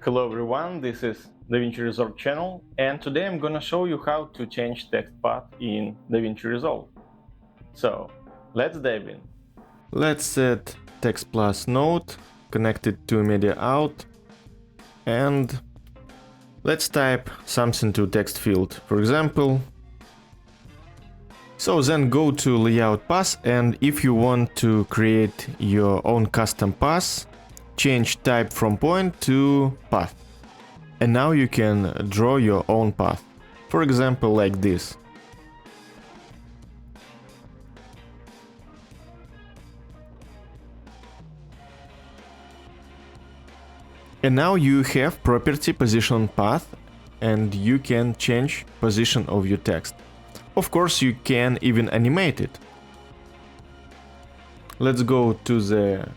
Hello everyone, this is Davinci Resolve channel, and today I'm gonna show you how to change text path in Davinci Resolve. So, let's dive in. Let's set text plus node connected to media out, and let's type something to text field, for example. So then go to layout path, and if you want to create your own custom path, change type from point to path. And now you can draw your own path, for example like this. And now you have property position path, and you can change position of your text. Of course, you can even animate it. Let's go to the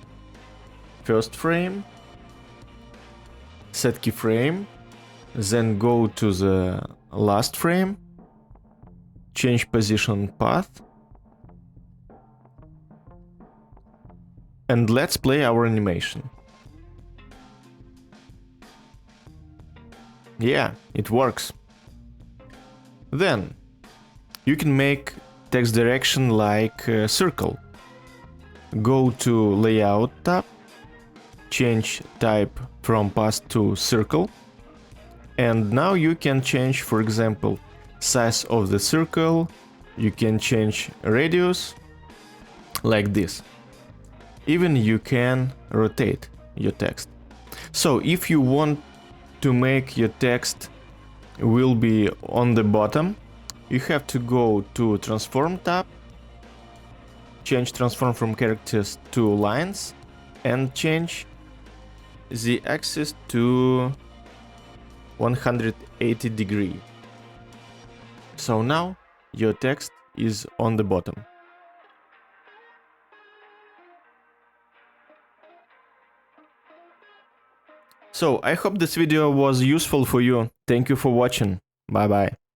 first frame, set keyframe, then go to the last frame, change position path, and let's play our animation. Yeah, it works. Then you can make text direction like a circle. Go to layout tab, change type from path to circle, and now you can change, for example, size of the circle. You can change radius like this. Even you can rotate your text. So if you want to make your text will be on the bottom, you have to go to transform tab, change transform from characters to lines, and change the axis to 180 degree. So now your text is on the bottom. So I hope this video was useful for you. Thank you for watching. Bye bye.